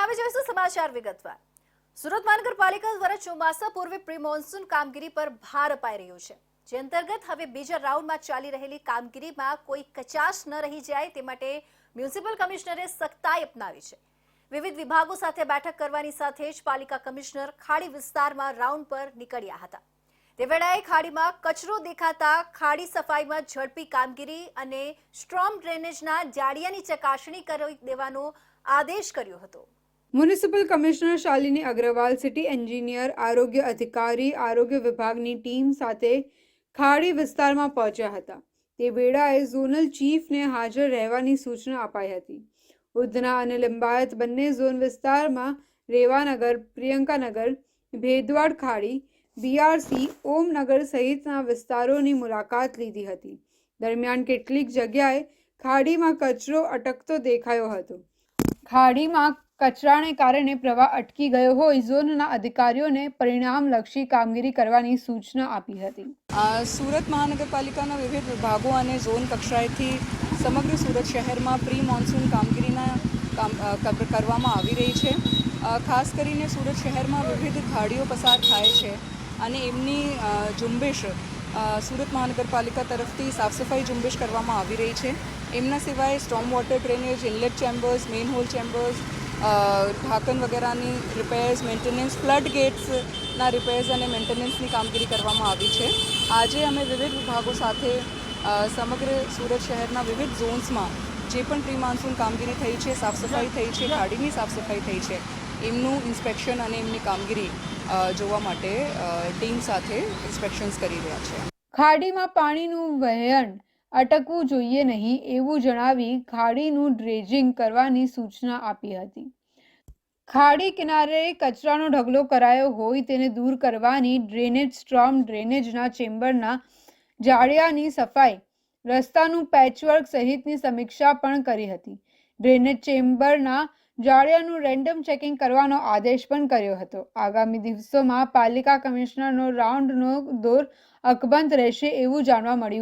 હવે જોઈશું સમાચાર વિગતવાર। સુરત મહાનગરપાલિકા દ્વારા ચોમાસા પૂર્વે પ્રી મોન્સૂન કામગીરી પર ભાર અપાઈ રહ્યો છે, જે અંતર્ગત હવે બીજા રાઉન્ડમાં ચાલી રહેલી કામગીરીમાં કોઈ કચાશ ન રહી જાય તે માટે મ્યુનિસિપલ કમિશનરે સખ્તાઈ અપનાવી છે। વિવિધ વિભાગો સાથે બેઠક કરવાની સાથે જ પાલિકા કમિશનર ખાડી વિસ્તારમાં રાઉન્ડ પર નીકળ્યા હતા। તે વેળાએ ખાડીમાં કચરો દેખાતા ખાડી સફાઈમાં ઝડપી કામગીરી અને સ્ટ્રોમ ડ્રેનેજના જાળિયાની ચકાસણી કરી દેવાનો આદેશ કર્યો હતો। Municipal commissioner Shalini Agrawal, city engineer, આરોગ્ય અધિકારી, આરોગ્ય વિભાગની ટીમ સાથે ખાડી વિસ્તારમાં પહોંચ્યા હતા। તે વેળાએ ઝોનલ ચીફને હાજર રહેવાની સૂચના અપાઈ હતી। ઉધના અને લિંબાયત બંને ઝોન વિસ્તારમાં રેવાનગર, પ્રિયંકાનગર, ભેદવાડ ખાડી, બીઆરસી, ઓમનગર સહિતના વિસ્તારોની મુલાકાત લીધી હતી। દરમિયાન કેટલીક જગ્યાએ ખાડીમાં કચરો અટકતો દેખાયો હતો। ખાડીમાં કચરાને કારણે પ્રવાહ અટકી ગયો હોય ઝોનના અધિકારીઓને પરિણામલક્ષી કામગીરી કરવાની સૂચના આપી હતી। સુરત મહાનગરપાલિકાના વિવિધ વિભાગો અને ઝોન કક્ષાએથી સમગ્ર સુરત શહેરમાં પ્રી મોન્સૂન કામગીરીના કરવામાં આવી રહી છે। ખાસ કરીને સુરત શહેરમાં વિવિધ ખાડીઓ પસાર થાય છે અને એમની ઝુંબેશ સુરત મહાનગરપાલિકા તરફથી સાફ સફાઈ ઝુંબેશ કરવામાં આવી રહી છે। એમના સિવાય storm water drainage, inlet chambers, manhole chambers, ઢાંકણ વગેરેની રિપેર્સ, મેન્ટેનન્સ, ફ્લડ ગેટ્સના રિપેર્સ અને મેન્ટેનન્સની કામગીરી કરવામાં આવી છે। આજે અમે વિવિધ વિભાગો સાથે સમગ્ર સુરત શહેરના વિવિધ ઝોન્સમાં જે પણ પ્રી મોન્સૂન કામગીરી થઈ છે, સાફ સફાઈ થઈ છે, ખાડીની સાફ સફાઈ થઈ છે, એમનું ઇન્સ્પેક્શન અને એમની કામગીરી જોવા માટે ટીમ સાથે ઇન્સ્પેક્શન્સ કરી રહ્યા છે। ખાડીમાં પાણીનું વહેણ અટકવું જોઈએ નહીં એવું જણાવી ખાડીનું ડ્રેજિંગ કરવાની સૂચના આપી હતી। ખાડી કિનારે કચરાનો ઢગલો કરાયો હોય તેને દૂર કરવાની, ડ્રેનેજ, સ્ટ્રોમ ડ્રેનેજના ચેમ્બરના જાળિયાની સફાઈ, રસ્તાનું પેચવર્ક સહિતની સમીક્ષા પણ કરી હતી। ડ્રેનેજ ચેમ્બરના જાળિયાનું રેન્ડમ ચેકિંગ કરવાનો આદેશ પણ કર્યો હતો। આગામી દિવસોમાં પાલિકા કમિશનરનો રાઉન્ડનો દોર અકબંધ રહેશે એવું જાણવા મળ્યું।